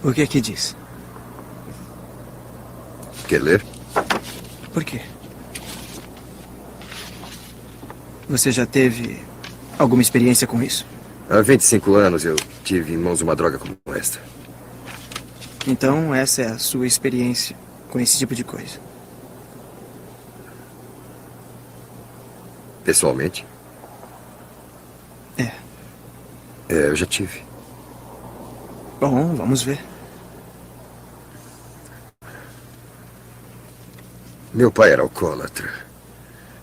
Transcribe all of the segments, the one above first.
O que aqui diz? Quer ler? Por quê? Você já teve alguma experiência com isso? Há 25 anos eu tive em mãos uma droga como esta. Então, essa é a sua experiência com esse tipo de coisa. Pessoalmente? É. Eu já tive. Bom, vamos ver. Meu pai era alcoólatra.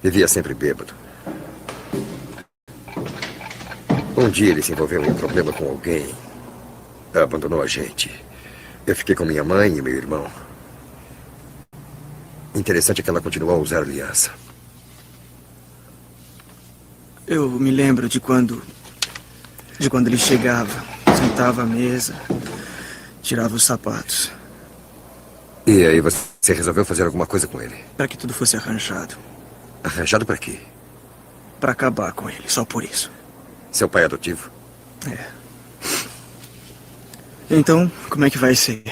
Vivia sempre bêbado. Um dia ele se envolveu em um problema com alguém. Abandonou a gente. Eu fiquei com minha mãe e meu irmão. Interessante é que ela continuou a usar aliança. Eu me lembro de quando ele chegava, sentava à mesa, tirava os sapatos, E aí você resolveu fazer alguma coisa com ele? para que tudo fosse arranjado, Arranjado para quê? para acabar com ele, só por isso. Seu pai adotivo? É. Então, como é que vai ser?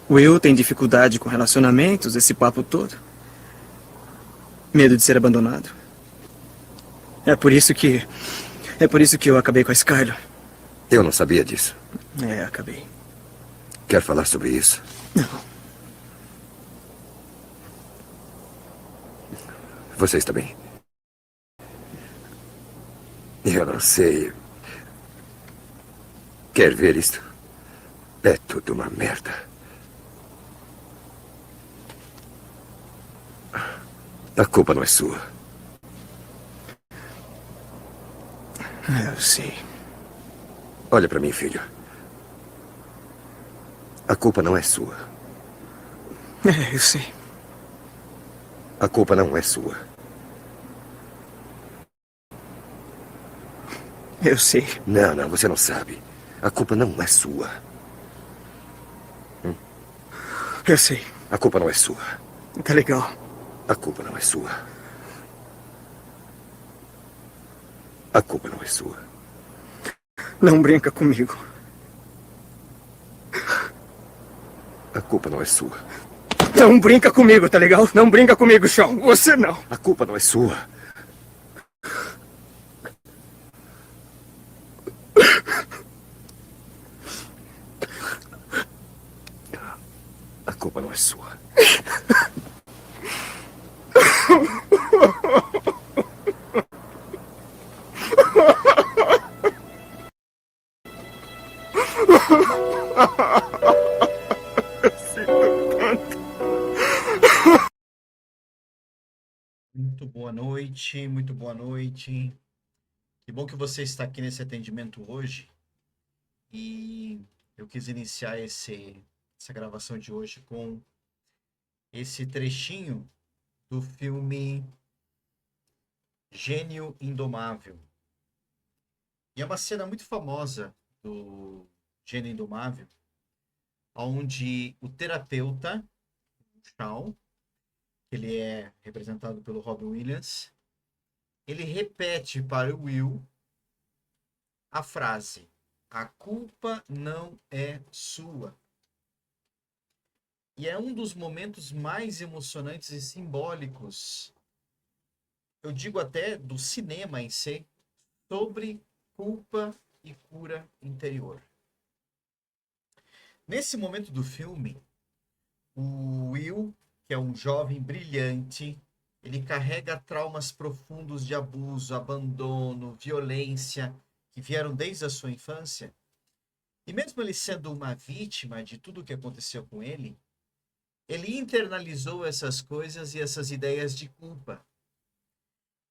Will tem dificuldade com relacionamentos, esse papo todo? Medo de ser abandonado? É por isso que eu acabei com a Skylar. Eu não sabia disso. Acabei. Quer falar sobre isso? Não. Você está bem? Eu não sei. Quer ver isto? É tudo uma merda. A culpa não é sua. Eu sei. Olha para mim, filho. A culpa não é sua. Eu sei. A culpa não é sua. Eu sei. Não, você não sabe. A culpa não é sua. Eu sei. A culpa não é sua. Tá legal. A culpa não é sua. A culpa não é sua. Não brinca comigo. A culpa não é sua. Não brinca comigo, tá legal? Não brinca comigo, Sean. Você não. A culpa não é sua. A culpa não é sua. Muito boa noite, muito boa noite. Que bom que você está aqui nesse atendimento hoje. E eu quis iniciar essa gravação de hoje com esse trechinho do filme Gênio Indomável. E é uma cena muito famosa do Gênio Indomável, onde o terapeuta, o Shawn, que ele é representado pelo Robin Williams, ele repete para o Will a frase: a culpa não é sua. E é um dos momentos mais emocionantes e simbólicos, eu digo até do cinema em si, sobre culpa e cura interior. Nesse momento do filme, o Will, que é um jovem brilhante, ele carrega traumas profundos de abuso, abandono, violência, que vieram desde a sua infância. E mesmo ele sendo uma vítima de tudo o que aconteceu com ele internalizou essas coisas e essas ideias de culpa.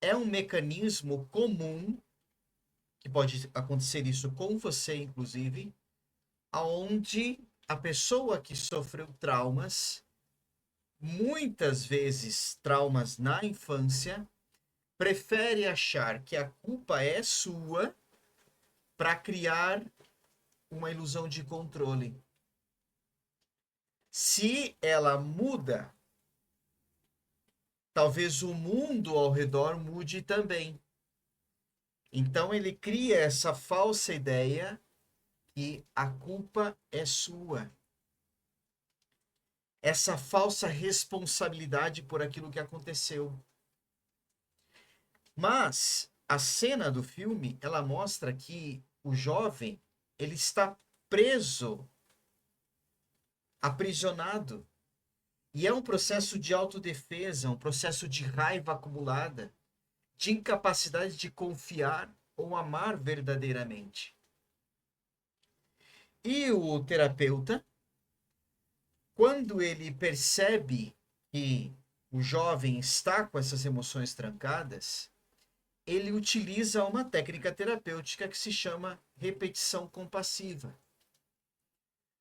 É um mecanismo comum, que pode acontecer isso com você, inclusive, aonde a pessoa que sofreu traumas, muitas vezes traumas na infância, prefere achar que a culpa é sua para criar uma ilusão de controle. Se ela muda, talvez o mundo ao redor mude também. Então ele cria essa falsa ideia que a culpa é sua. essa falsa responsabilidade por aquilo que aconteceu. Mas a cena do filme, ela mostra que o jovem, ele está preso, aprisionado. E é um processo de autodefesa, um processo de raiva acumulada, de incapacidade de confiar ou amar verdadeiramente. E o terapeuta, quando ele percebe que o jovem está com essas emoções trancadas, ele utiliza uma técnica terapêutica que se chama repetição compassiva.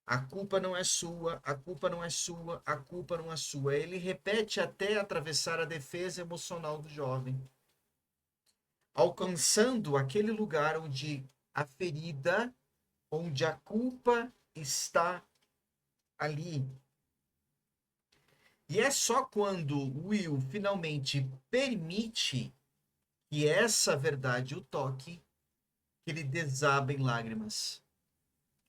A culpa não é sua, a culpa não é sua, a culpa não é sua. Ele repete até atravessar a defesa emocional do jovem, alcançando aquele lugar onde a ferida, onde a culpa está ali. E é só quando Will finalmente permite que essa verdade o toque, que ele desaba em lágrimas.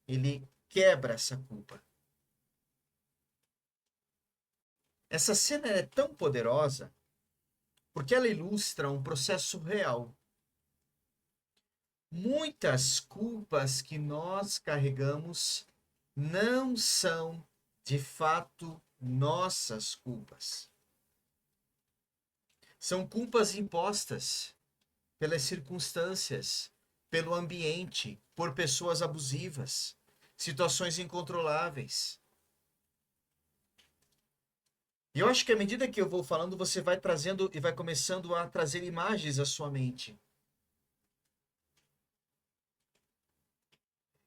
Ele quebra essa culpa. Essa cena é tão poderosa porque ela ilustra um processo real. Muitas culpas que nós carregamos não são, de fato, nossas culpas. São culpas impostas pelas circunstâncias, pelo ambiente, por pessoas abusivas, situações incontroláveis. E eu acho que à medida que eu vou falando, você vai trazendo e vai começando a trazer imagens à sua mente.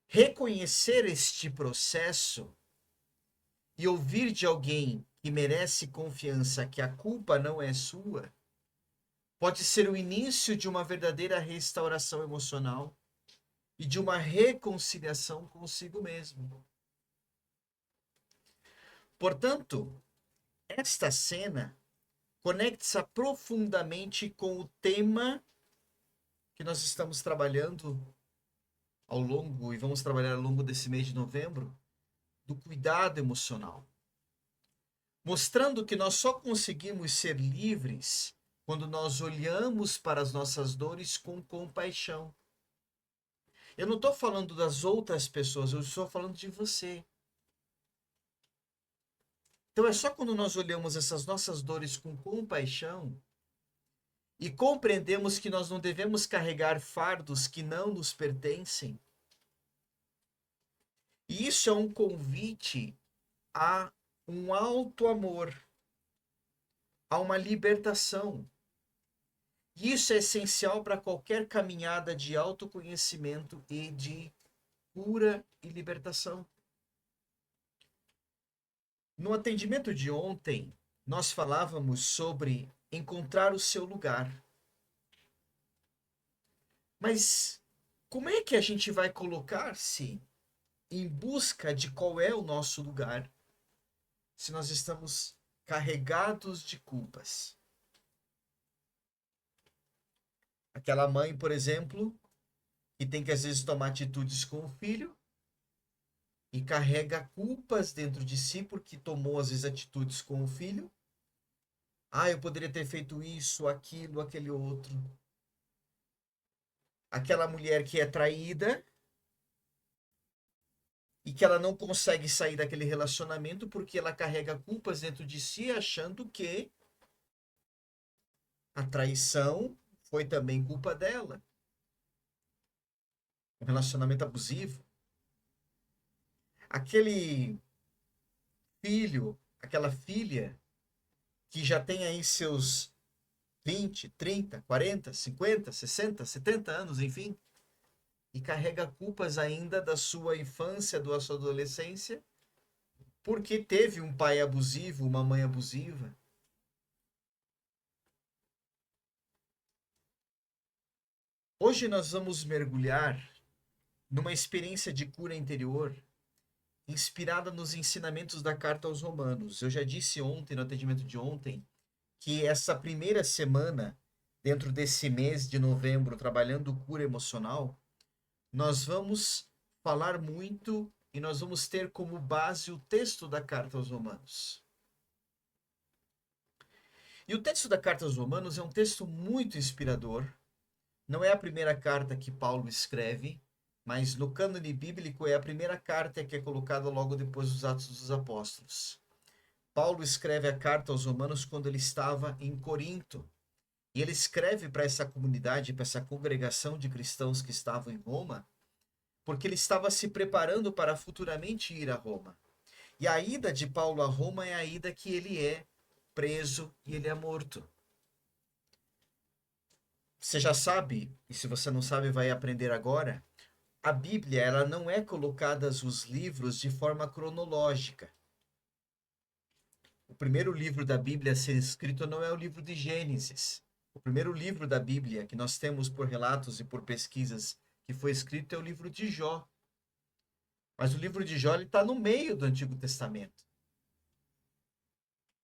Reconhecer este processo e ouvir de alguém que merece confiança que a culpa não é sua, pode ser o início de uma verdadeira restauração emocional e de uma reconciliação consigo mesmo. Portanto, esta cena conecta-se profundamente com o tema que nós estamos trabalhando ao longo, e vamos trabalhar ao longo desse mês de novembro, do cuidado emocional. Mostrando que nós só conseguimos ser livres quando nós olhamos para as nossas dores com compaixão. Eu não estou falando das outras pessoas, eu estou falando de você. Então é só quando nós olhamos essas nossas dores com compaixão e compreendemos que nós não devemos carregar fardos que não nos pertencem. E isso é um convite a um alto amor, a uma libertação. E isso é essencial para qualquer caminhada de autoconhecimento e de cura e libertação. No atendimento de ontem, nós falávamos sobre encontrar o seu lugar. Mas como é que a gente vai colocar-se em busca de qual é o nosso lugar se nós estamos carregados de culpas? Aquela mãe, por exemplo, que tem que às vezes tomar atitudes com o filho e carrega culpas dentro de si porque tomou às vezes atitudes com o filho. Ah, eu poderia ter feito isso, aquilo, aquele outro. Aquela mulher que é traída e que ela não consegue sair daquele relacionamento porque ela carrega culpas dentro de si, achando que a traição foi também culpa dela. Um relacionamento abusivo. Aquele filho, aquela filha que já tem aí seus 20, 30, 40, 50, 60, 70 anos, enfim, e carrega culpas ainda da sua infância, da sua adolescência, porque teve um pai abusivo, uma mãe abusiva. Hoje nós vamos mergulhar numa experiência de cura interior inspirada nos ensinamentos da Carta aos Romanos. Eu já disse ontem, no atendimento de ontem, que essa primeira semana, dentro desse mês de novembro, trabalhando cura emocional, nós vamos falar muito e nós vamos ter como base o texto da carta aos Romanos. E o texto da carta aos Romanos é um texto muito inspirador. Não é a primeira carta que Paulo escreve, mas no cânone bíblico é a primeira carta que é colocada logo depois dos Atos dos Apóstolos. Paulo escreve a carta aos Romanos quando ele estava em Corinto. E ele escreve para essa comunidade, para essa congregação de cristãos que estavam em Roma, porque ele estava se preparando para futuramente ir a Roma. E a ida de Paulo a Roma é a ida que ele é preso e ele é morto. Você já sabe, e se você não sabe, vai aprender agora, a Bíblia, ela não é colocada os livros de forma cronológica. O primeiro livro da Bíblia a ser escrito não é o livro de Gênesis. O primeiro livro da Bíblia que nós temos por relatos e por pesquisas que foi escrito é o livro de Jó. Mas o livro de Jó está no meio do Antigo Testamento.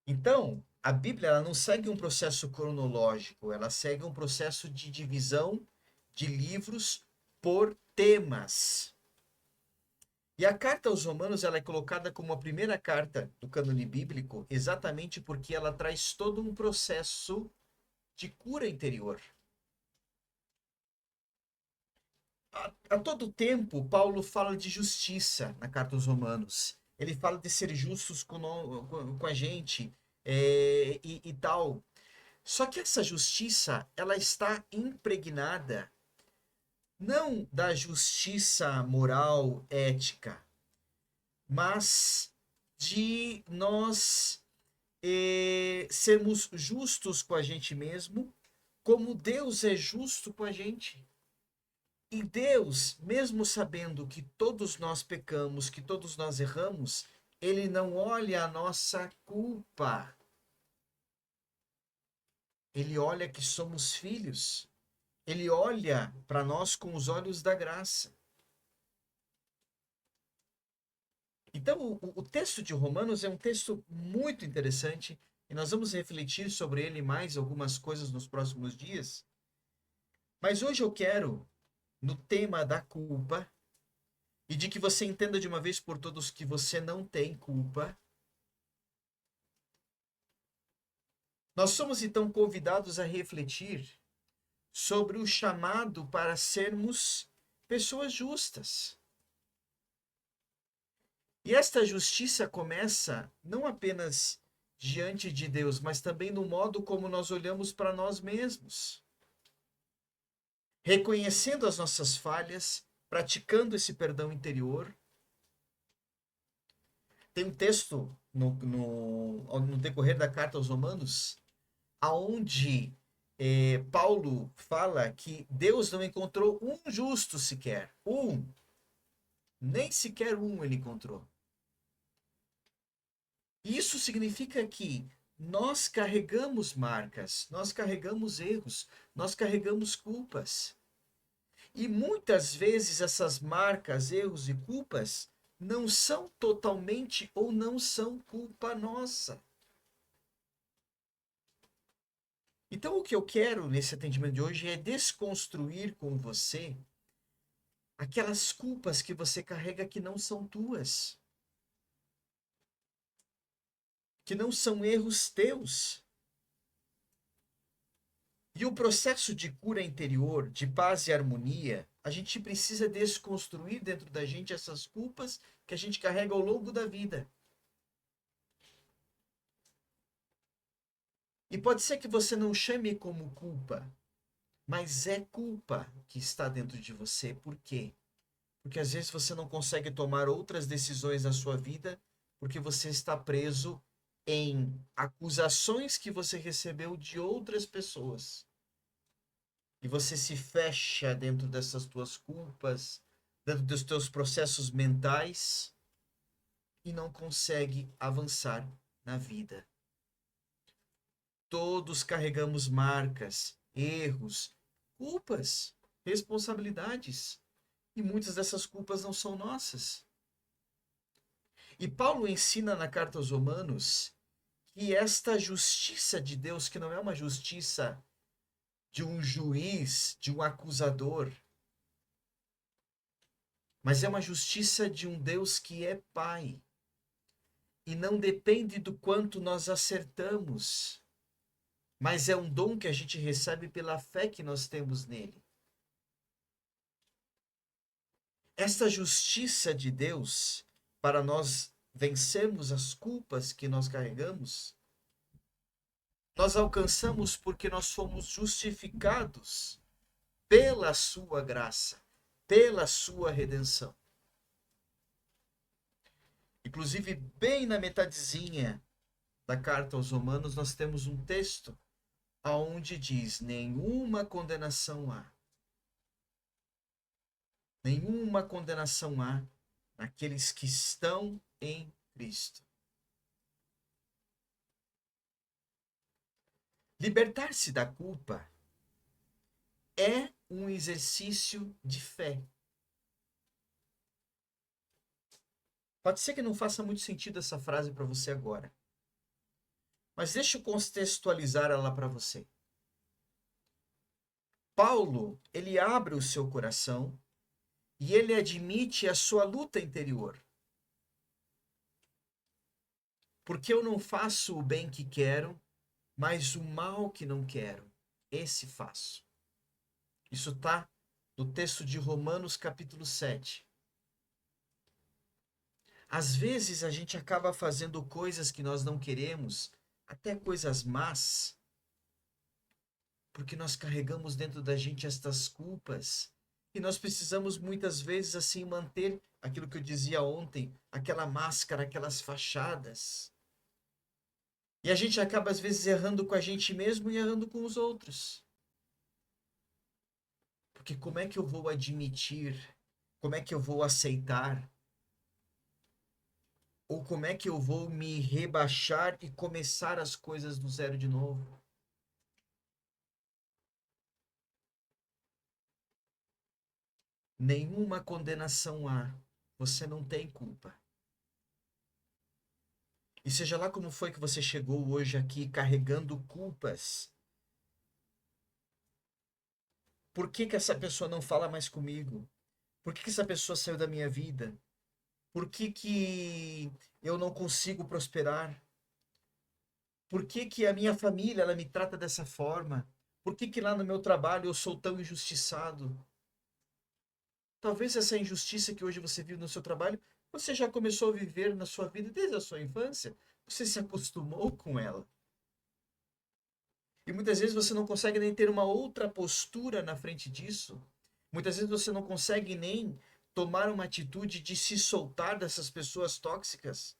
Então, a Bíblia ela não segue um processo cronológico, ela segue um processo de divisão de livros por temas. E a carta aos Romanos ela é colocada como a primeira carta do cânone bíblico exatamente porque ela traz todo um processo de cura interior. A todo tempo, Paulo fala de justiça na carta aos Romanos. Ele fala de ser justos com a gente e tal. Só que essa justiça, ela está impregnada não da justiça moral, ética, mas de nós sermos justos com a gente mesmo, como Deus é justo com a gente. E Deus, mesmo sabendo que todos nós pecamos, que todos nós erramos, ele não olha a nossa culpa. Ele olha que somos filhos. Ele olha para nós com os olhos da graça. Então, o texto de Romanos é um texto muito interessante e nós vamos refletir sobre ele mais algumas coisas nos próximos dias. Mas hoje eu quero, no tema da culpa, e de que você entenda de uma vez por todas que você não tem culpa, nós somos então convidados a refletir sobre o chamado para sermos pessoas justas. E esta justiça começa não apenas diante de Deus, mas também no modo como nós olhamos para nós mesmos. Reconhecendo as nossas falhas, praticando esse perdão interior. Tem um texto no decorrer da carta aos Romanos, aonde Paulo fala que Deus não encontrou um justo sequer. Nem sequer um ele encontrou. Isso significa que nós carregamos marcas, nós carregamos erros, nós carregamos culpas. E muitas vezes essas marcas, erros e culpas não são totalmente ou não são culpa nossa. Então o que eu quero nesse atendimento de hoje é desconstruir com você aquelas culpas que você carrega que não são tuas. Que não são erros teus. E o processo de cura interior, de paz e harmonia, a gente precisa desconstruir dentro da gente essas culpas que a gente carrega ao longo da vida. E pode ser que você não chame como culpa, mas é culpa que está dentro de você. Por quê? Porque às vezes você não consegue tomar outras decisões na sua vida porque você está preso em acusações que você recebeu de outras pessoas. E você se fecha dentro dessas tuas culpas, dentro dos teus processos mentais e não consegue avançar na vida. Todos carregamos marcas, erros, culpas, responsabilidades. E muitas dessas culpas não são nossas. E Paulo ensina na carta aos Romanos que esta justiça de Deus, que não é uma justiça de um juiz, de um acusador, Mas é uma justiça de um Deus que é Pai. E não depende do quanto nós acertamos, mas é um dom que a gente recebe pela fé que nós temos nele. Esta justiça de Deus, para nós vencermos as culpas que nós carregamos, nós alcançamos porque nós fomos justificados pela sua graça, pela sua redenção. Inclusive, bem na metadezinha da carta aos Romanos, nós temos um texto aonde diz: nenhuma condenação há. Nenhuma condenação há naqueles que estão em Cristo. Libertar-se da culpa é um exercício de fé. Pode ser que não faça muito sentido essa frase para você agora, mas deixa eu contextualizar ela para você. Paulo, ele abre o seu coração e ele admite a sua luta interior. Porque eu não faço o bem que quero, mas o mal que não quero, esse faço. Isso está no texto de Romanos capítulo 7. Às vezes a gente acaba fazendo coisas que nós não queremos, até coisas más, porque nós carregamos dentro da gente estas culpas. E nós precisamos muitas vezes assim manter aquilo que eu dizia ontem, aquela máscara, aquelas fachadas. E a gente acaba às vezes errando com a gente mesmo e errando com os outros. Porque como é que eu vou admitir? Como é que eu vou aceitar? Ou como é que eu vou me rebaixar e começar as coisas do zero de novo? Nenhuma condenação há. Você não tem culpa. E seja lá como foi que você chegou hoje aqui carregando culpas. Por que que essa pessoa não fala mais comigo? Por que que essa pessoa saiu da minha vida? Por que que eu não consigo prosperar? Por que que a minha família ela me trata dessa forma? Por que que lá no meu trabalho eu sou tão injustiçado? Talvez essa injustiça que hoje você vive no seu trabalho, você já começou a viver na sua vida desde a sua infância. Você se acostumou com ela. E muitas vezes você não consegue nem ter uma outra postura na frente disso. Muitas vezes você não consegue nem tomar uma atitude de se soltar dessas pessoas tóxicas.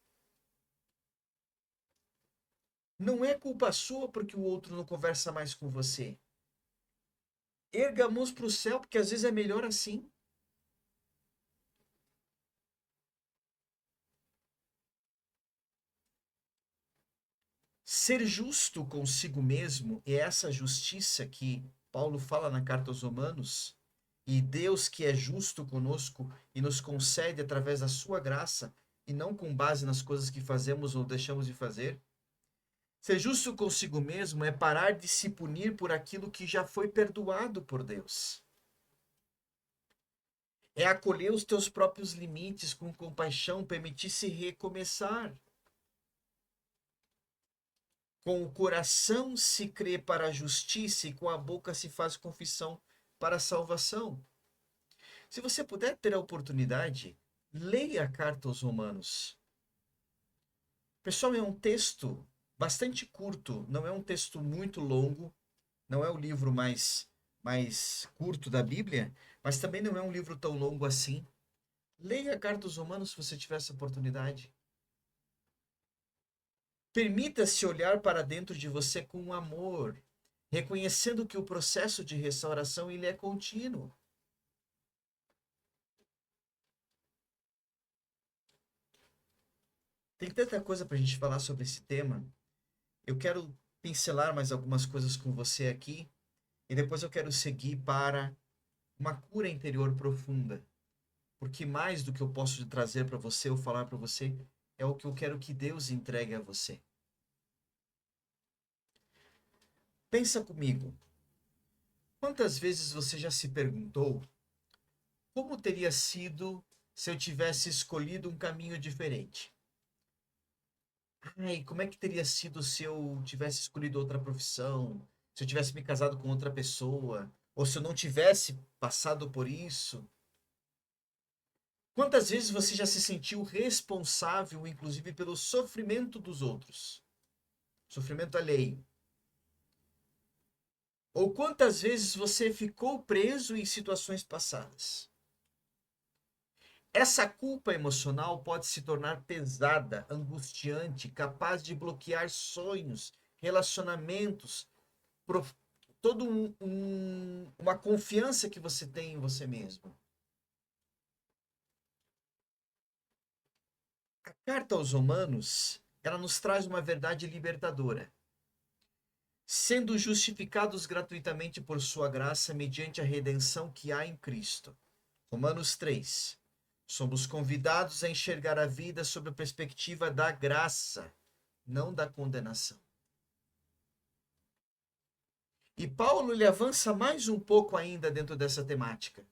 Não é culpa sua porque o outro não conversa mais com você. Erga a mãos para o céu, porque às vezes é melhor assim. Ser justo consigo mesmo é essa justiça que Paulo fala na carta aos Romanos, e Deus que é justo conosco e nos concede através da sua graça, e não com base nas coisas que fazemos ou deixamos de fazer. Ser justo consigo mesmo é parar de se punir por aquilo que já foi perdoado por Deus. É acolher os teus próprios limites com compaixão, permitir-se recomeçar. Com o coração se crê para a justiça e com a boca se faz confissão para a salvação. Se você puder ter a oportunidade, leia a carta aos Romanos. Pessoal, é um texto bastante curto, não é um texto muito longo, não é o livro mais curto da Bíblia, mas também não é um livro tão longo assim. Leia a carta aos Romanos se você tiver essa oportunidade. Permita-se olhar para dentro de você com amor, reconhecendo que o processo de restauração ele é contínuo. Tem tanta coisa para a gente falar sobre esse tema. Eu quero pincelar mais algumas coisas com você aqui e depois eu quero seguir para uma cura interior profunda. Porque mais do que eu posso trazer para você ou falar para você é o que eu quero que Deus entregue a você. Pensa comigo. Quantas vezes você já se perguntou como teria sido se eu tivesse escolhido um caminho diferente? Ai, como é que teria sido se eu tivesse escolhido outra profissão? Se eu tivesse me casado com outra pessoa? Ou se eu não tivesse passado por isso? Quantas vezes você já se sentiu responsável, inclusive, pelo sofrimento dos outros? Sofrimento alheio. Ou quantas vezes você ficou preso em situações passadas? Essa culpa emocional pode se tornar pesada, angustiante, capaz de bloquear sonhos, relacionamentos, prof- todo uma confiança que você tem em você mesmo. A carta aos Romanos, ela nos traz uma verdade libertadora. Sendo justificados gratuitamente por sua graça mediante a redenção que há em Cristo. Romanos 3. Somos convidados a enxergar a vida sob a perspectiva da graça, não da condenação. E Paulo ele avança mais um pouco ainda dentro dessa temática.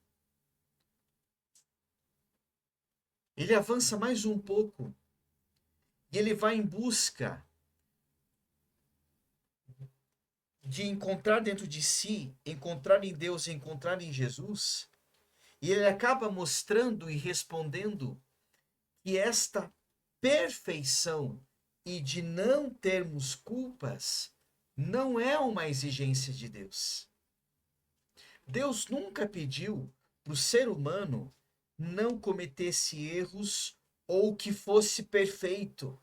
Ele avança mais um pouco e ele vai em busca de encontrar dentro de si, encontrar em Deus, encontrar em Jesus, e ele acaba mostrando e respondendo que esta perfeição e de não termos culpas não é uma exigência de Deus. Deus nunca pediu para o ser humano não cometesse erros ou que fosse perfeito.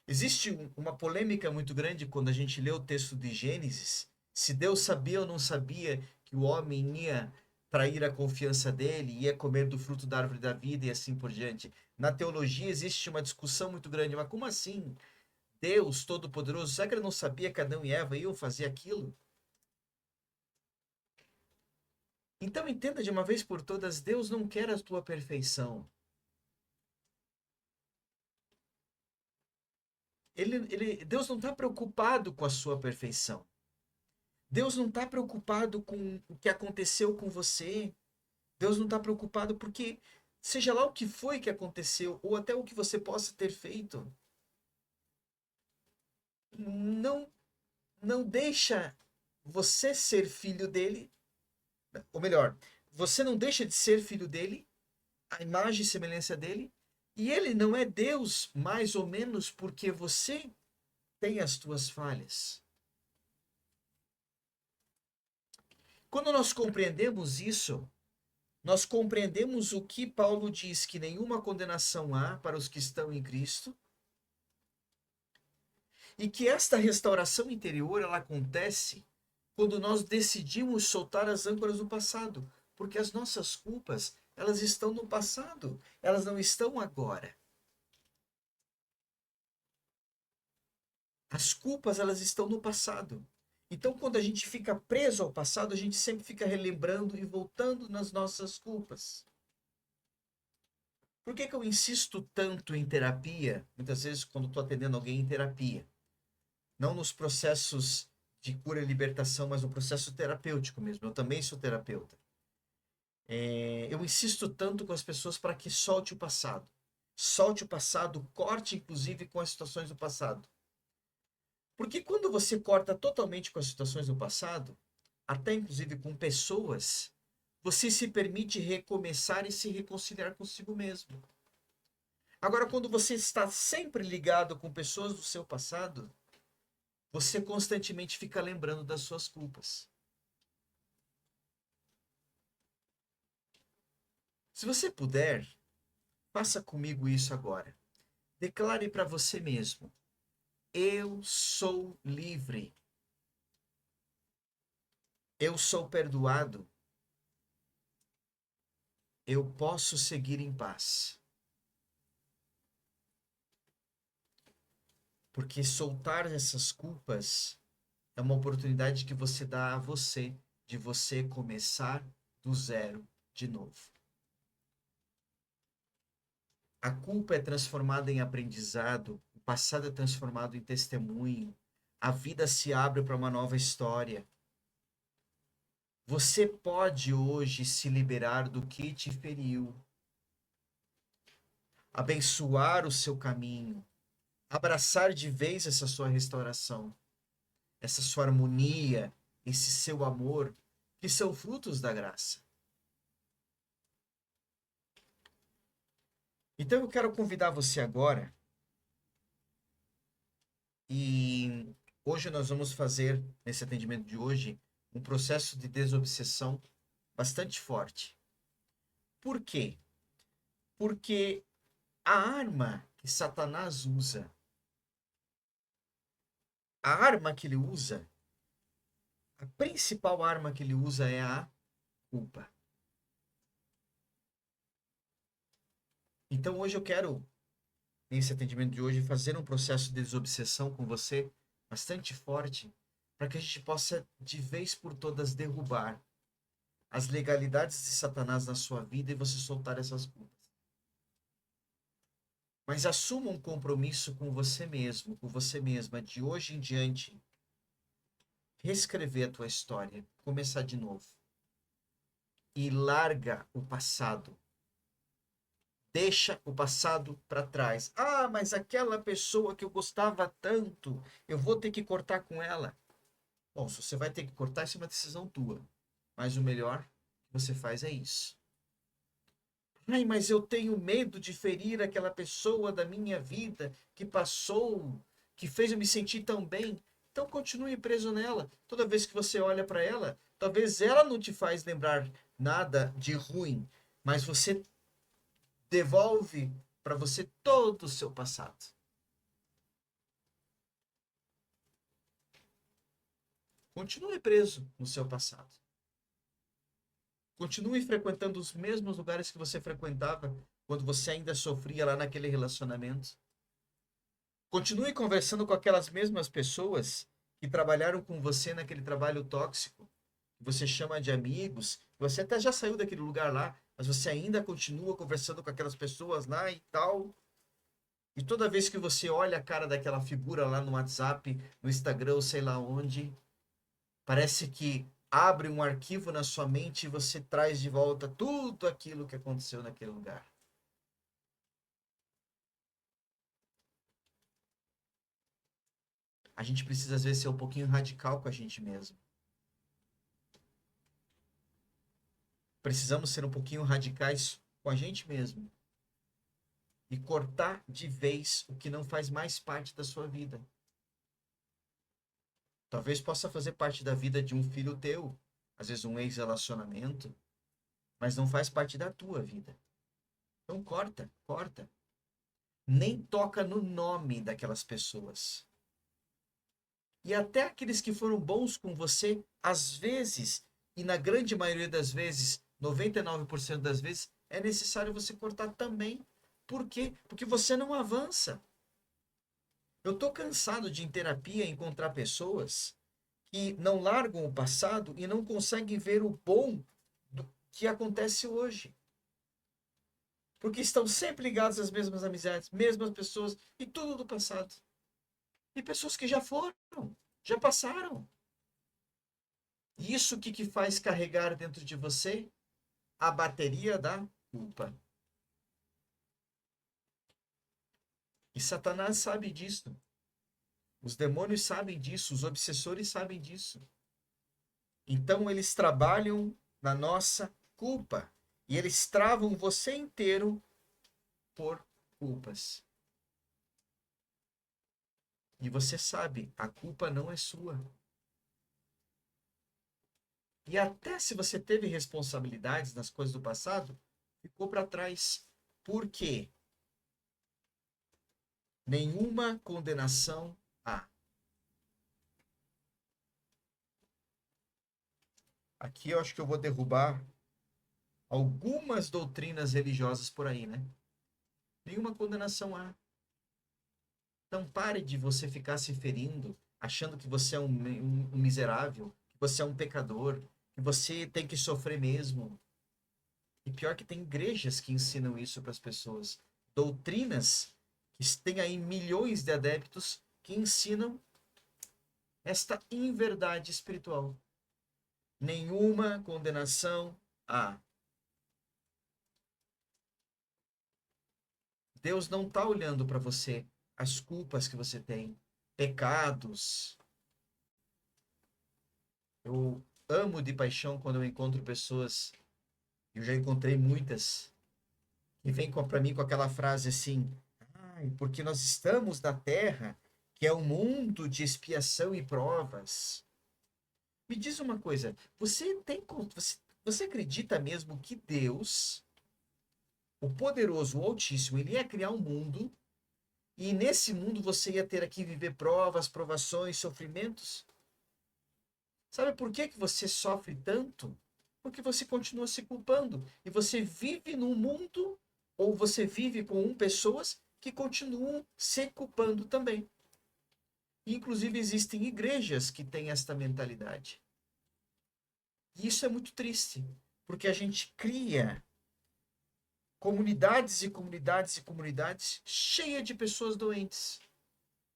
Existe uma polêmica muito grande quando a gente lê o texto de Gênesis, se Deus sabia ou não sabia que o homem ia trair a confiança dele, ia comer do fruto da árvore da vida e assim por diante. Na teologia existe uma discussão muito grande, mas como assim? Deus Todo-Poderoso, será que ele não sabia que Adão e Eva iam fazer aquilo? Então entenda de uma vez por todas, Deus não quer a tua perfeição. Deus não está preocupado com a sua perfeição. Deus não está preocupado com o que aconteceu com você. Deus não está preocupado porque, seja lá o que foi que aconteceu, ou até o que você possa ter feito, não, não deixa você ser filho dele, ou melhor, você não deixa de ser filho dele, a imagem e semelhança dele, e ele não é Deus mais ou menos porque você tem as tuas falhas. Quando nós compreendemos isso, nós compreendemos o que Paulo diz, que nenhuma condenação há para os que estão em Cristo, e que esta restauração interior ela acontece quando nós decidimos soltar as âncoras do passado, porque as nossas culpas, elas estão no passado, elas não estão agora. As culpas, elas estão no passado. Então, quando a gente fica preso ao passado, a gente sempre fica relembrando e voltando nas nossas culpas. Por que que eu insisto tanto em terapia? Muitas vezes, quando estou atendendo alguém em terapia, não nos processos de cura e libertação, mas no processo terapêutico mesmo. Eu também sou terapeuta. Eu insisto tanto com as pessoas para que solte o passado. Solte o passado, corte inclusive com as situações do passado. Porque quando você corta totalmente com as situações do passado, até inclusive com pessoas, você se permite recomeçar e se reconciliar consigo mesmo. Agora, quando você está sempre ligado com pessoas do seu passado, você constantemente fica lembrando das suas culpas. Se você puder, faça comigo isso agora. Declare para você mesmo: eu sou livre. Eu sou perdoado. Eu posso seguir em paz. Porque soltar essas culpas é uma oportunidade que você dá a você, de você começar do zero de novo. A culpa é transformada em aprendizado, o passado é transformado em testemunho, a vida se abre para uma nova história. Você pode hoje se liberar do que te feriu, abençoar o seu caminho, abraçar de vez essa sua restauração, essa sua harmonia, esse seu amor, que são frutos da graça. Então eu quero convidar você agora, e hoje nós vamos fazer, nesse atendimento de hoje, um processo de desobsessão bastante forte. Por quê? Porque a arma que Satanás usa, a arma que ele usa, a principal arma que ele usa é a culpa. Então hoje eu quero, nesse atendimento de hoje, fazer um processo de desobsessão com você bastante forte, para que a gente possa, de vez por todas, derrubar as legalidades de Satanás na sua vida e você soltar essas culpas. Mas assuma um compromisso com você mesmo, com você mesma, de hoje em diante, reescrever a tua história, começar de novo. E larga o passado. Deixa o passado para trás. Ah, mas aquela pessoa que eu gostava tanto, eu vou ter que cortar com ela. Bom, se você vai ter que cortar, isso é uma decisão tua. Mas o melhor que você faz é isso. Ai, mas eu tenho medo de ferir aquela pessoa da minha vida que passou, que fez eu me sentir tão bem. Então continue preso nela. Toda vez que você olha para ela, talvez ela não te faz lembrar nada de ruim, mas você devolve para você todo o seu passado. Continue preso no seu passado. Continue frequentando os mesmos lugares que você frequentava quando você ainda sofria lá naquele relacionamento. Continue conversando com aquelas mesmas pessoas que trabalharam com você naquele trabalho tóxico, que você chama de amigos. Você até já saiu daquele lugar lá, mas você ainda continua conversando com aquelas pessoas lá e tal. E toda vez que você olha a cara daquela figura lá no WhatsApp, no Instagram, ou sei lá onde, parece que abre um arquivo na sua mente e você traz de volta tudo aquilo que aconteceu naquele lugar. A gente precisa, às vezes, ser um pouquinho radical com a gente mesmo. Precisamos ser um pouquinho radicais com a gente mesmo. E cortar de vez o que não faz mais parte da sua vida. Talvez possa fazer parte da vida de um filho teu, às vezes um ex-relacionamento, mas não faz parte da tua vida. Então corta, corta. Nem toca no nome daquelas pessoas. E até aqueles que foram bons com você, às vezes, e na grande maioria das vezes, 99% das vezes, é necessário você cortar também. Por quê? Porque você não avança. Eu tô cansado de, em terapia, encontrar pessoas que não largam o passado e não conseguem ver o bom do que acontece hoje. Porque estão sempre ligados às mesmas amizades, mesmas pessoas e tudo do passado. E pessoas que já foram, já passaram. E isso o que faz carregar dentro de você? A bateria da culpa. E Satanás sabe disso. Os demônios sabem disso, os obsessores sabem disso. Então eles trabalham na nossa culpa. E eles travam você inteiro por culpas. E você sabe, a culpa não é sua. E até se você teve responsabilidades nas coisas do passado, ficou para trás. Por quê? Nenhuma condenação há. Aqui eu acho que eu vou derrubar algumas doutrinas religiosas por aí, né? Nenhuma condenação há. Então pare de você ficar se ferindo, achando que você é um miserável, que você é um pecador, que você tem que sofrer mesmo. E pior que tem igrejas que ensinam isso para as pessoas. Doutrinas que têm aí milhões de adeptos que ensinam esta inverdade espiritual. Nenhuma condenação há. Deus não está olhando para você as culpas que você tem, pecados. Eu amo de paixão quando eu encontro pessoas, eu já encontrei muitas, que vêm para mim com aquela frase assim: ai, porque nós estamos na Terra, que é um mundo de expiação e provas. Me diz uma coisa, você acredita mesmo que Deus, o poderoso, o Altíssimo, ele ia criar um mundo e nesse mundo você ia ter que viver provas, provações, sofrimentos? Sabe por que que você sofre tanto? Porque você continua se culpando e você vive num mundo ou você vive com pessoas que continuam se culpando também. Inclusive existem igrejas que têm esta mentalidade. E isso é muito triste, porque a gente cria comunidades e comunidades e comunidades cheias de pessoas doentes,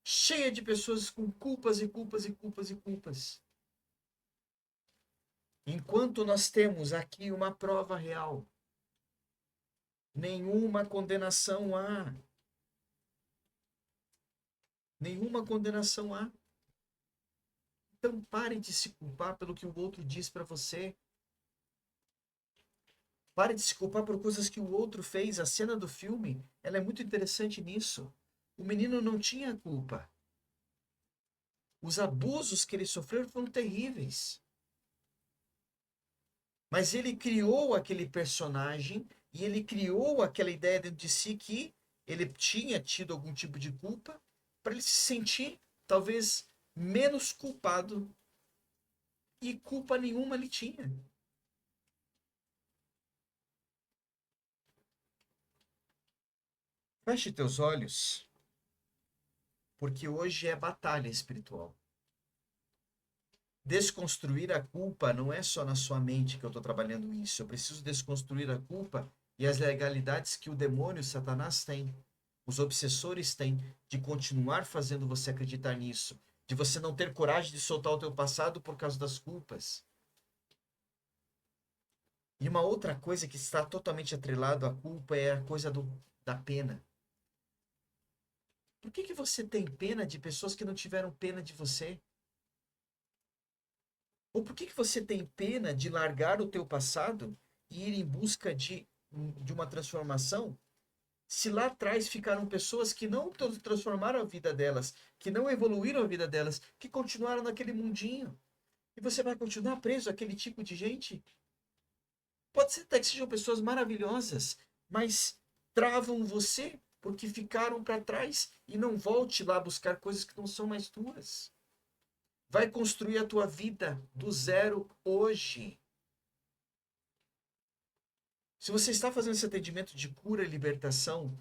cheia de pessoas com culpas e culpas e culpas e culpas. Enquanto nós temos aqui uma prova real, nenhuma condenação há. Nenhuma condenação há. Então pare de se culpar pelo que o outro diz para você. Pare de se culpar por coisas que o outro fez. A cena do filme, ela é muito interessante nisso. O menino não tinha culpa. Os abusos que ele sofreu foram terríveis. Mas ele criou aquele personagem e ele criou aquela ideia dentro de si que ele tinha tido algum tipo de culpa para ele se sentir, talvez, menos culpado. E culpa nenhuma ele tinha. Feche teus olhos, porque hoje é batalha espiritual. Desconstruir a culpa não é só na sua mente que eu estou trabalhando isso. Eu preciso desconstruir a culpa e as legalidades que o demônio, Satanás, tem. Os obsessores têm de continuar fazendo você acreditar nisso. De você não ter coragem de soltar o teu passado por causa das culpas. E uma outra coisa que está totalmente atrelado à culpa é a coisa da pena. Por que você tem pena de pessoas que não tiveram pena de você? Ou por que você tem pena de largar o teu passado e ir em busca de uma transformação? Se lá atrás ficaram pessoas que não transformaram a vida delas, que não evoluíram a vida delas, que continuaram naquele mundinho. E você vai continuar preso àquele tipo de gente? Pode ser até que sejam pessoas maravilhosas, mas travam você porque ficaram para trás e não volte lá buscar coisas que não são mais tuas. Vai construir a tua vida do zero hoje. Se você está fazendo esse atendimento de cura e libertação,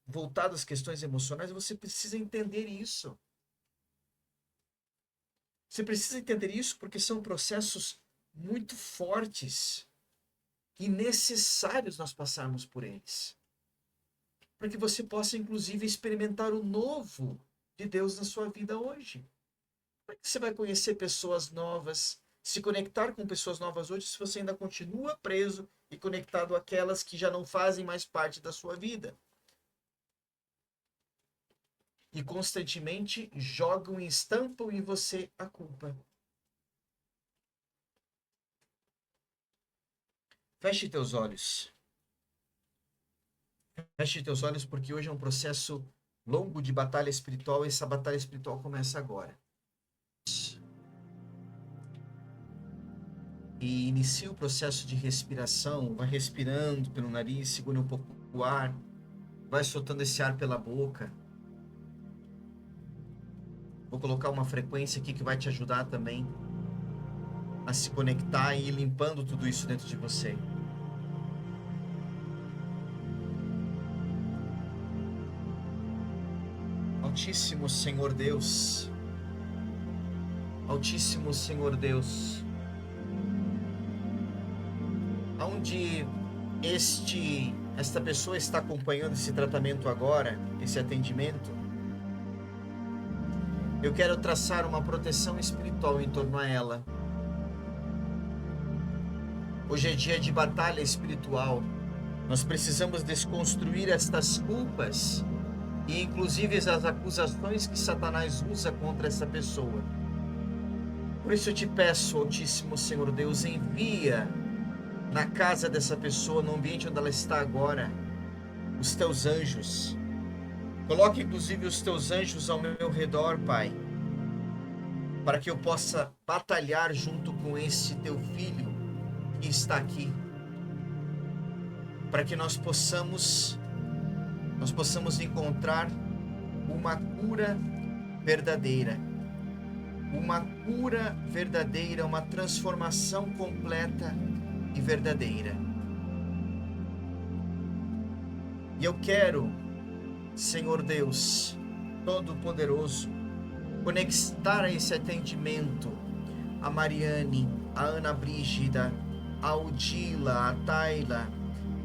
voltado às questões emocionais, você precisa entender isso. Você precisa entender isso porque são processos muito fortes e necessários nós passarmos por eles. Para que você possa, inclusive, experimentar o novo de Deus na sua vida hoje. Como é que você vai conhecer pessoas novas, se conectar com pessoas novas hoje, se você ainda continua preso e conectado àquelas que já não fazem mais parte da sua vida? E constantemente jogam e estampam em você a culpa. Feche teus olhos. Feche teus olhos porque hoje é um processo longo de batalha espiritual e essa batalha espiritual começa agora. E inicia o processo de respiração, vai respirando pelo nariz, segura um pouco o ar, vai soltando esse ar pela boca. Vou colocar uma frequência aqui que vai te ajudar também a se conectar e ir limpando tudo isso dentro de você. Altíssimo Senhor Deus, Altíssimo Senhor Deus, aonde esta pessoa está acompanhando esse tratamento agora, esse atendimento, eu quero traçar uma proteção espiritual em torno a ela. Hoje é dia de batalha espiritual. Nós precisamos desconstruir estas culpas e inclusive as acusações que Satanás usa contra essa pessoa. Por isso eu te peço, Altíssimo Senhor Deus, envia na casa dessa pessoa, no ambiente onde ela está agora, os teus anjos. Coloque inclusive os teus anjos ao meu redor, Pai, para que eu possa batalhar junto com esse teu filho que está aqui, para que nós possamos encontrar uma cura verdadeira, uma transformação completa e verdadeira. E eu quero, Senhor Deus Todo-Poderoso, conectar a esse atendimento a Mariane, a Ana Brígida, a Odila, a Tayla,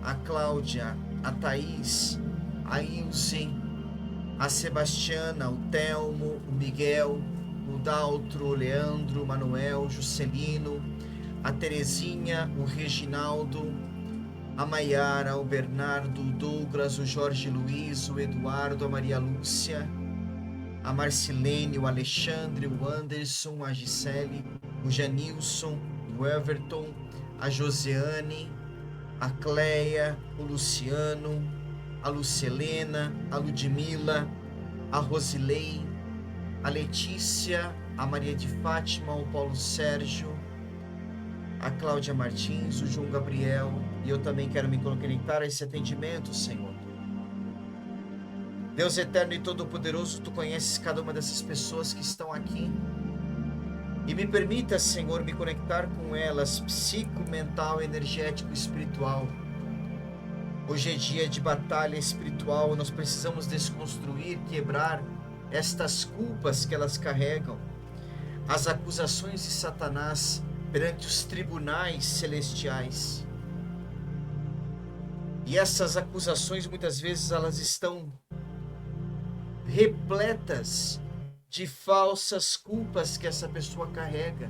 a Cláudia, a Thaís, a Ilse, a Sebastiana, o Telmo, o Miguel, o Daltro, o Leandro, o Manuel, o Juscelino, a Terezinha, o Reginaldo, a Maiara, o Bernardo, o Douglas, o Jorge Luiz, o Eduardo, a Maria Lúcia, a Marcilene, o Alexandre, o Anderson, a Gisele, o Janilson, o Everton, a Josiane, a Cleia, o Luciano, a Lucelena, a Ludmila, a Rosilei, a Letícia, a Maria de Fátima, o Paulo Sérgio, a Cláudia Martins, o João Gabriel, e eu também quero me conectar a esse atendimento, Senhor. Deus eterno e todo-poderoso, Tu conheces cada uma dessas pessoas que estão aqui. E me permita, Senhor, me conectar com elas, psico, mental, energético, espiritual. Hoje é dia de batalha espiritual, nós precisamos desconstruir, quebrar estas culpas que elas carregam, as acusações de Satanás perante os tribunais celestiais. E essas acusações, muitas vezes, elas estão repletas de falsas culpas que essa pessoa carrega,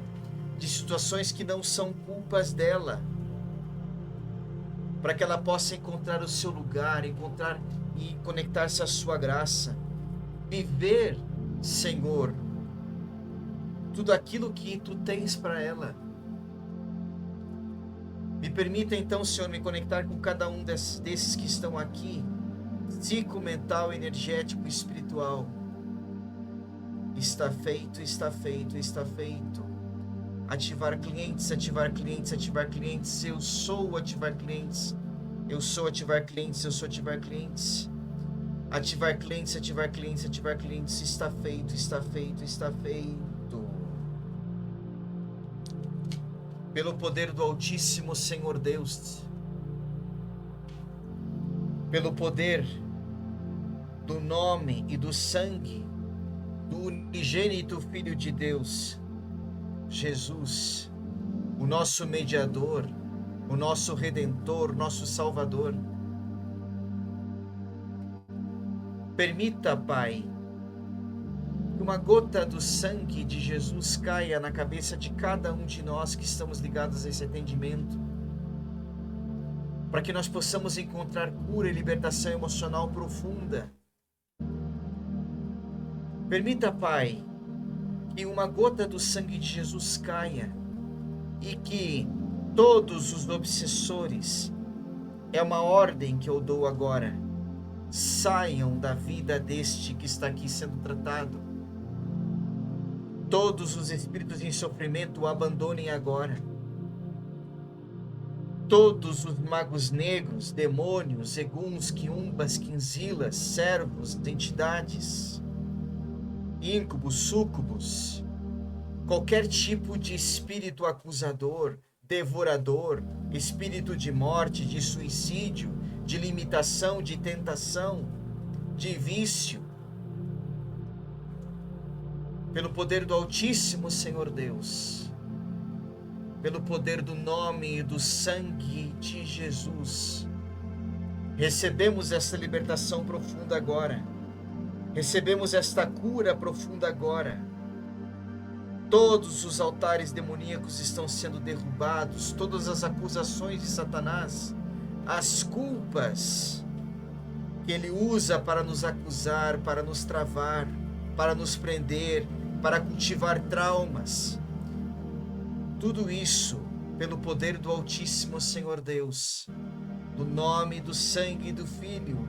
de situações que não são culpas dela, para que ela possa encontrar o seu lugar, encontrar e conectar-se à sua graça, viver, Senhor, tudo aquilo que Tu tens para ela. Me permita então, Senhor, me conectar com cada um desses que estão aqui, psico, mental, energético, espiritual. Está feito, está feito, está feito. Ativar clientes, ativar clientes, ativar clientes. Eu sou ativar clientes. Eu sou ativar clientes, eu sou ativar clientes. Ativar clientes, ativar clientes, ativar clientes. Está feito, está feito, está feito. Pelo poder do Altíssimo Senhor Deus, pelo poder do nome e do sangue do unigênito Filho de Deus, Jesus, o nosso mediador, o nosso Redentor, nosso Salvador. Permita, Pai, que uma gota do sangue de Jesus caia na cabeça de cada um de nós que estamos ligados a esse atendimento, para que nós possamos encontrar cura e libertação emocional profunda. Permita, Pai, que uma gota do sangue de Jesus caia e que todos os obsessores, é uma ordem que eu dou agora, saiam da vida deste que está aqui sendo tratado. Todos os espíritos em sofrimento o abandonem agora. Todos os magos negros, demônios, eguns, quiumbas, quinzilas, servos, entidades, íncubos, súcubos, qualquer tipo de espírito acusador, devorador, espírito de morte, de suicídio, de limitação, de tentação, de vício, pelo poder do Altíssimo Senhor Deus, pelo poder do nome e do sangue de Jesus, recebemos essa libertação profunda agora, recebemos esta cura profunda agora, Todos os altares demoníacos estão sendo derrubados, todas as acusações de Satanás, as culpas que ele usa para nos acusar, para nos travar, para nos prender, para cultivar traumas. Tudo isso pelo poder do Altíssimo Senhor Deus, do nome, do sangue e do Filho.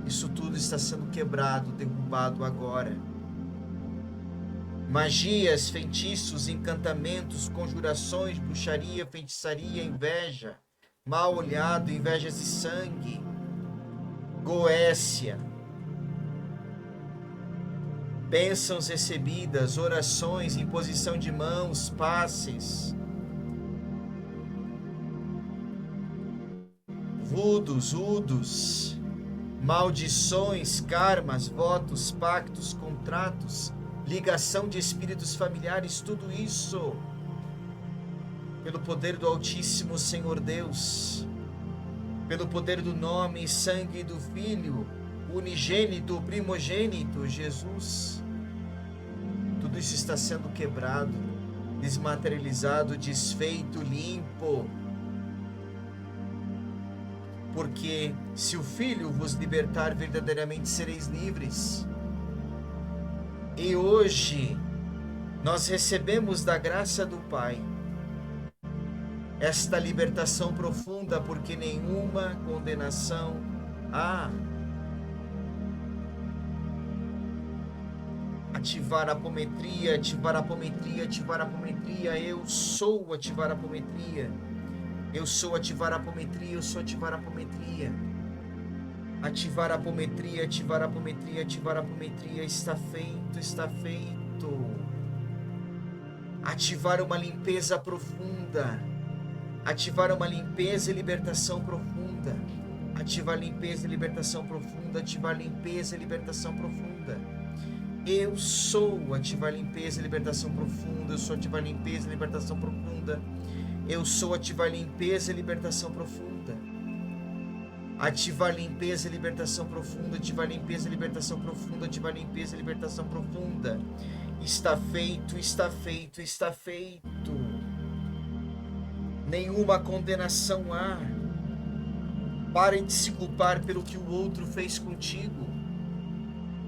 Isso tudo está sendo quebrado, derrubado agora. Magias, feitiços, encantamentos, conjurações, bruxaria, feitiçaria, inveja, mal olhado, invejas de sangue, goécia, bênçãos recebidas, orações, imposição de mãos, passes, vudos, udos, maldições, karmas, votos, pactos, contratos, ligação de espíritos familiares, tudo isso pelo poder do Altíssimo Senhor Deus, pelo poder do nome, sangue do Filho, unigênito, primogênito, Jesus. Tudo isso está sendo quebrado, desmaterializado, desfeito, limpo. Porque se o Filho vos libertar, verdadeiramente sereis livres. E hoje nós recebemos da graça do Pai esta libertação profunda, porque nenhuma condenação há. Ativar a apometria, ativar a apometria, ativar a apometria. Eu sou ativar a apometria. Eu sou ativar a apometria, eu sou ativar a apometria. Ativar a apometria, ativar a apometria, ativar a apometria. Está feito, está feito. Ativar uma limpeza profunda. Ativar uma limpeza e libertação profunda. Ativar limpeza e libertação profunda. Ativar limpeza e libertação profunda. Eu sou ativar limpeza e libertação profunda. Eu sou ativar limpeza e libertação profunda. Eu sou ativar limpeza e libertação profunda. Ativar limpeza e libertação profunda. Ativar limpeza e libertação profunda. Ativar limpeza e libertação profunda. Está feito, está feito, está feito. Nenhuma condenação há. Pare de se culpar pelo que o outro fez contigo.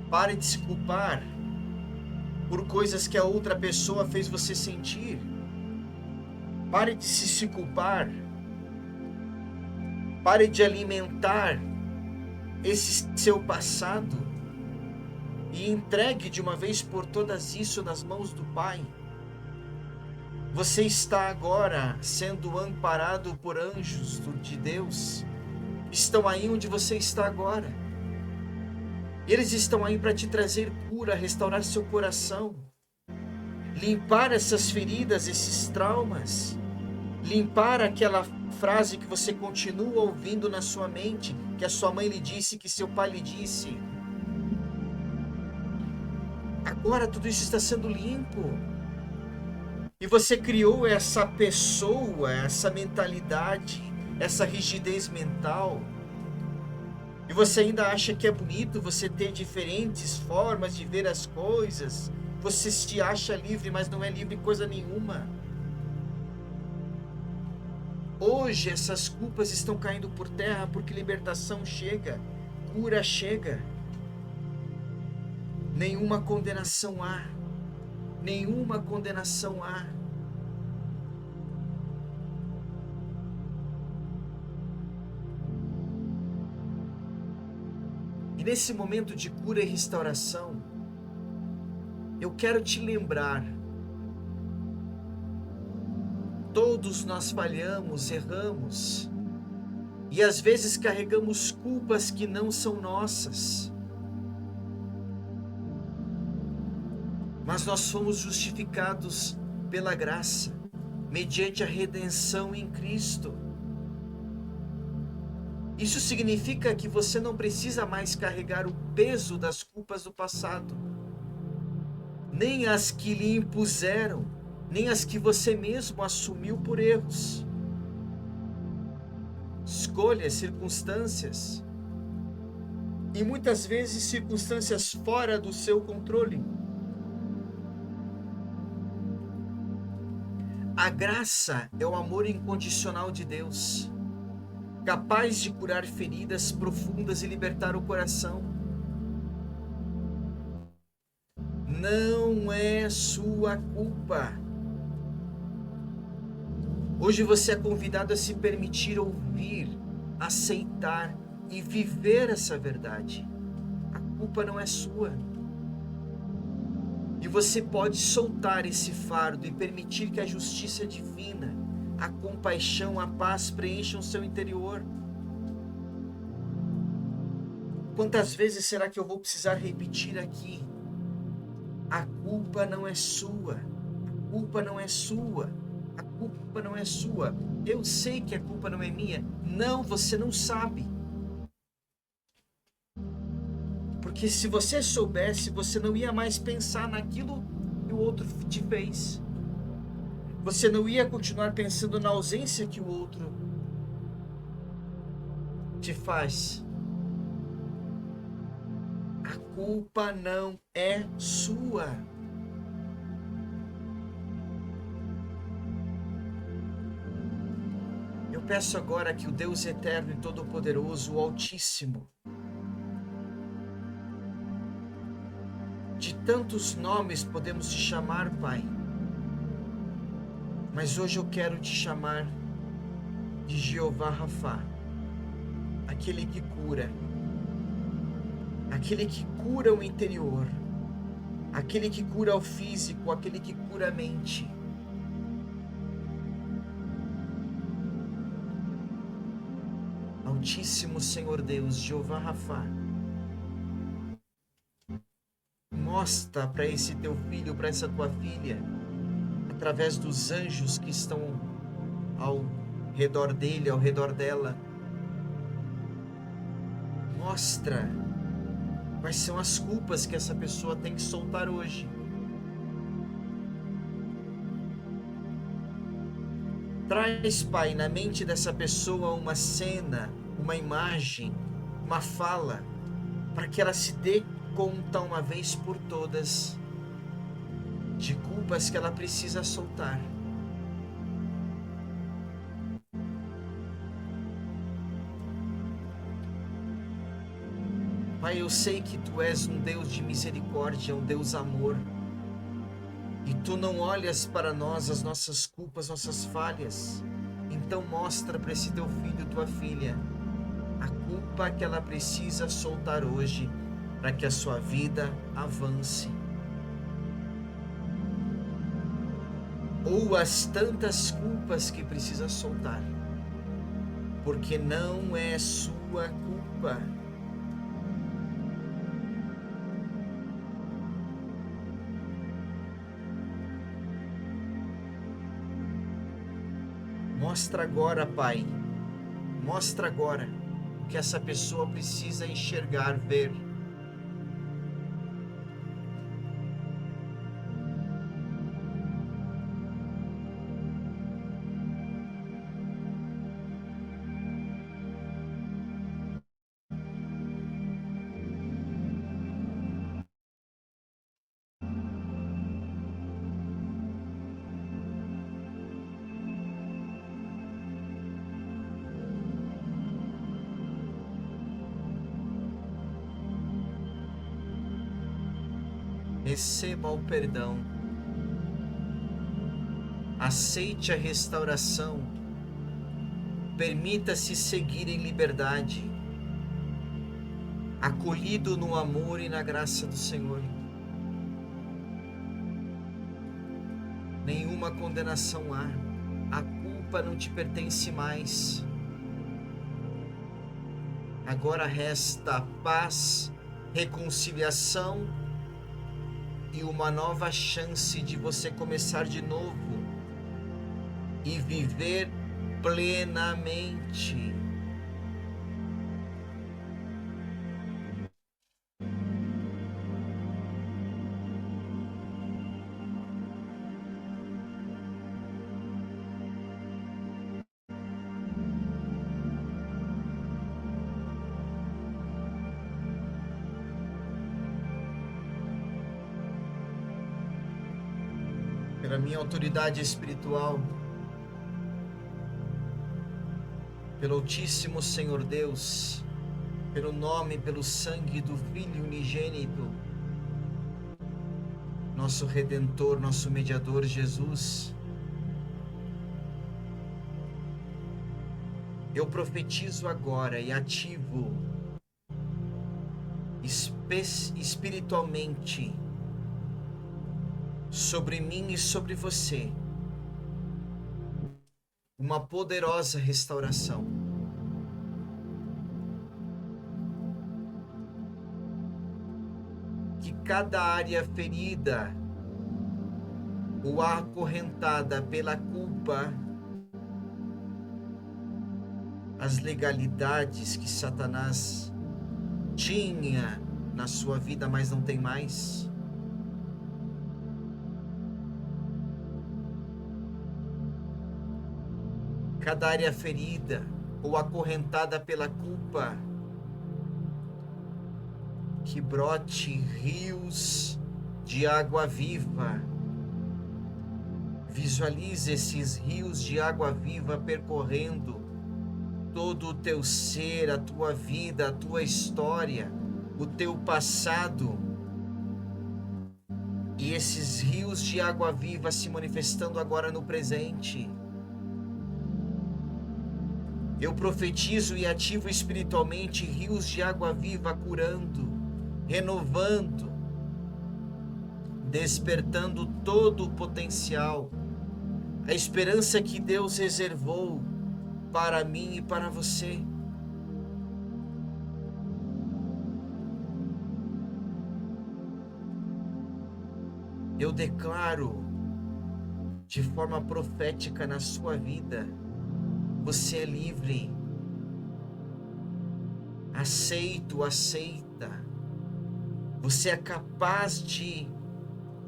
Pare de se culpar por coisas que a outra pessoa fez você sentir. Pare de se culpar. Pare de alimentar esse seu passado e entregue de uma vez por todas isso nas mãos do Pai. Você está agora sendo amparado por anjos de Deus. Estão aí onde você está agora. Eles estão aí para te trazer cura, restaurar seu coração, limpar essas feridas, esses traumas, limpar aquela frase que você continua ouvindo na sua mente, que a sua mãe lhe disse, que seu pai lhe disse. Agora tudo isso está sendo limpo. E você criou essa pessoa, essa mentalidade, essa rigidez mental. E você ainda acha que é bonito você ter diferentes formas de ver as coisas. Você se acha livre, mas não é livre coisa nenhuma. Hoje essas culpas estão caindo por terra porque libertação chega, cura chega. Nenhuma condenação há. Nenhuma condenação há. E nesse momento de cura e restauração, eu quero te lembrar, todos nós falhamos, erramos, e às vezes carregamos culpas que não são nossas. Mas nós fomos justificados pela graça, mediante a redenção em Cristo. Isso significa que você não precisa mais carregar o peso das culpas do passado, nem as que lhe impuseram, nem as que você mesmo assumiu por erros, escolhas, circunstâncias, e muitas vezes circunstâncias fora do seu controle. A graça é o amor incondicional de Deus, capaz de curar feridas profundas e libertar o coração. Não é sua culpa. Hoje você é convidado a se permitir ouvir, aceitar e viver essa verdade. A culpa não é sua. E você pode soltar esse fardo e permitir que a justiça divina, a compaixão, a paz preencham o seu interior. Quantas vezes será que eu vou precisar repetir aqui? A culpa não é sua. A culpa não é sua. A culpa não é sua. Eu sei que a culpa não é minha. Não, você não sabe. Porque se você soubesse, você não ia mais pensar naquilo que o outro te fez. Você não ia continuar pensando na ausência que o outro te faz. A culpa não é sua. Eu peço agora que o Deus eterno e todo-poderoso, o Altíssimo, de tantos nomes podemos te chamar, Pai, mas hoje eu quero te chamar de Jeová Rafá, aquele que cura o interior, aquele que cura o físico, aquele que cura a mente. Altíssimo Senhor Deus, Jeová Rafá, mostra para esse teu filho, para essa tua filha, através dos anjos que estão ao redor dele, ao redor dela, mostra quais são as culpas que essa pessoa tem que soltar hoje. Traz, Pai, na mente dessa pessoa uma cena, uma imagem, uma fala, para que ela se dê conta uma vez por todas de culpas que ela precisa soltar. Pai, eu sei que Tu és um Deus de misericórdia, um Deus amor. E Tu não olhas para nós, as nossas culpas, nossas falhas. Então mostra para esse Teu filho, Tua filha, a culpa que ela precisa soltar hoje, para que a sua vida avance. Ou as tantas culpas que precisa soltar, porque não é sua culpa. Mostra agora, Pai, mostra agora o que essa pessoa precisa enxergar, ver. Receba o perdão, aceite a restauração, permita-se seguir em liberdade, acolhido no amor e na graça do Senhor. Nenhuma condenação há, a culpa não te pertence mais. Agora resta paz, reconciliação e uma nova chance de você começar de novo e viver plenamente. pela minha autoridade espiritual, pelo Altíssimo Senhor Deus, pelo nome, pelo sangue do Filho unigênito, nosso Redentor, nosso Mediador Jesus, eu profetizo agora e ativo espiritualmente sobre mim e sobre você uma poderosa restauração. Que cada área ferida ou acorrentada pela culpa, as legalidades que Satanás tinha na sua vida, mas não tem mais, cada área ferida ou acorrentada pela culpa, que brote rios de água viva. Visualize esses rios de água viva percorrendo todo o teu ser, a tua vida, a tua história, o teu passado. E esses rios de água viva se manifestando agora no presente. Eu profetizo e ativo espiritualmente rios de água viva curando, renovando, despertando todo o potencial, a esperança que Deus reservou para mim e para você. Eu declaro de forma profética na sua vida: você é livre. Aceita. Você é capaz de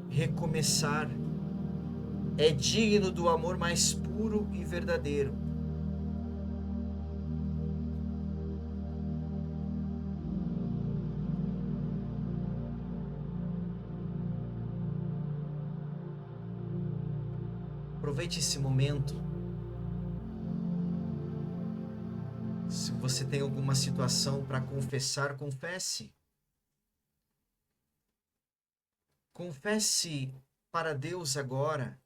recomeçar. É digno do amor mais puro e verdadeiro. Aproveite esse momento. Se você tem alguma situação para confessar, confesse. Confesse para Deus agora.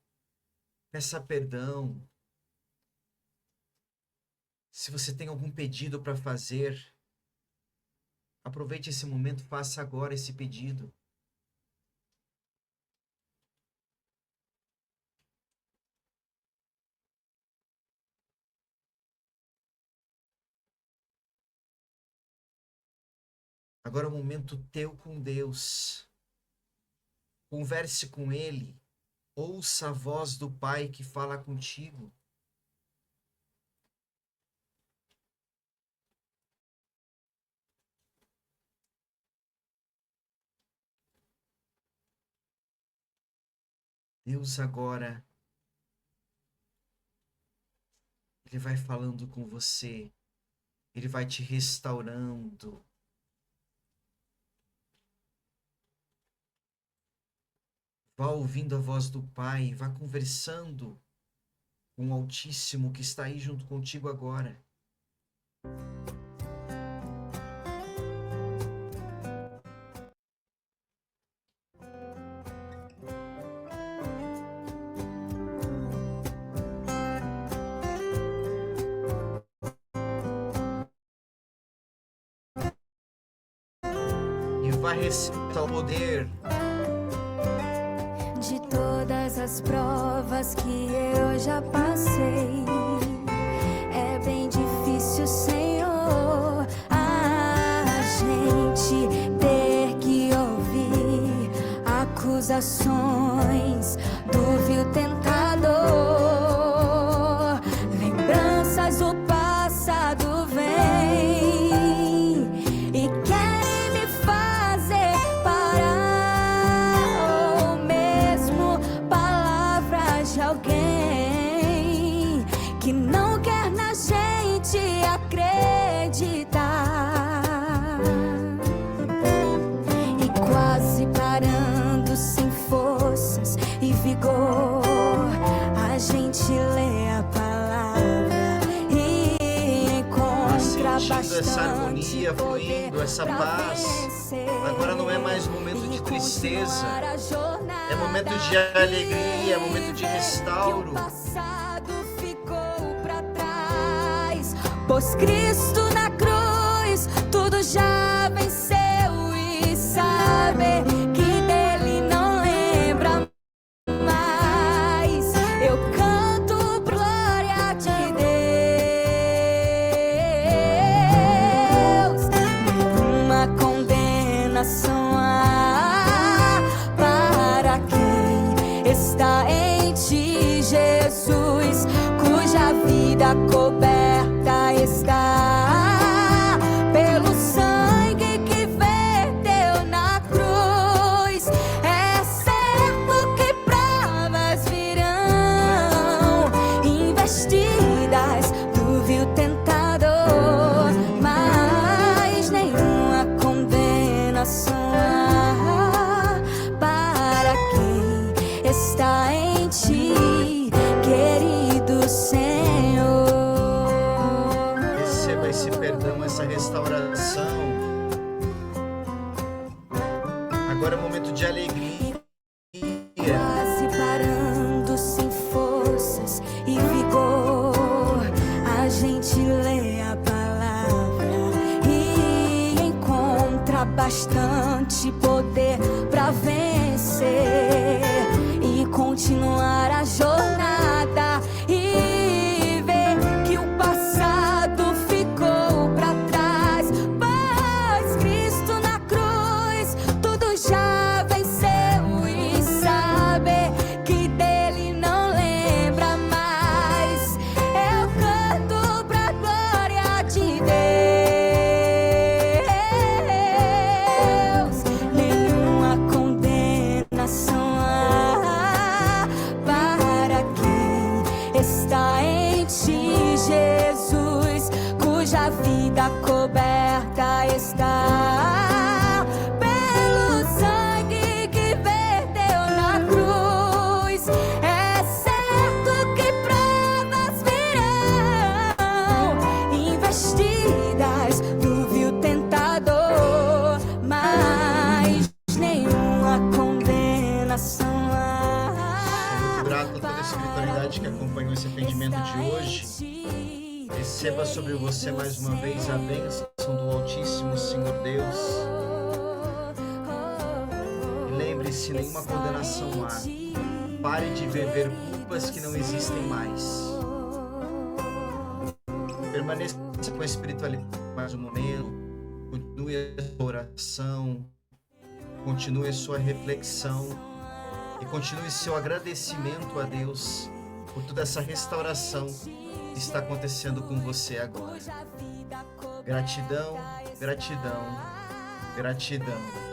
Peça perdão. Se você tem algum pedido para fazer, aproveite esse momento, faça agora esse pedido. Agora é o momento teu com Deus. Converse com Ele. Ouça a voz do Pai que fala contigo. Deus agora, Ele vai falando com você. Ele vai te restaurando. Vá ouvindo a voz do Pai, vá conversando com o Altíssimo que está aí junto contigo agora. E vai receber o poder de todas as provas que eu já passei. É bem difícil, Senhor, a gente ter que ouvir acusações do vil tentador. Lembranças do passado vêm e querem me fazer parar, ou mesmo palavras de alguém que não quer na gente acreditar. E quase parando sem forças e harmonia fluindo, essa paz. Agora não é mais momento de tristeza, é momento de alegria, é momento de restauro. O passado ficou pra trás, pois Cristo na cruz tudo já venceu, e saber que dele não lembra mais. Eu canto glória de Deus, nenhuma condenação há para quem está em ti, Jesus, cuja vida coberta está pelo sangue que verteu na cruz. É certo que provas virão, investidas do vil tentador, mas nenhuma condenação há para quem está em ti, querido Senhor. Receba esse perdão, essa restauração. Agora é momento de alegria. Quase parando, sem forças e vigor, a gente lê a palavra e encontra bastante poder pra vencer e continuar a jornada, e ver que o passado ficou pra trás, pois Cristo na cruz tudo já venceu, e saber que dele não lembra mais. Eu canto pra glória de Deus, nenhuma condenação há para quem está em ti, Jesus, cuja vida coberta está pelo sangue que verteu na cruz. É certo que provas virão, investidas do vil tentador, mas nenhuma condenação há. Sou grato a toda a espiritualidade que acompanhou esse atendimento de hoje. Receba sobre você mais uma vez a bênção do Altíssimo Senhor Deus. E lembre-se, nenhuma condenação há. Pare de viver culpas que não existem mais. Permaneça com a espiritualidade mais um momento. Continue a sua oração. Continue a sua reflexão. E continue seu agradecimento a Deus por toda essa restauração que está acontecendo com você agora. Gratidão, gratidão, gratidão.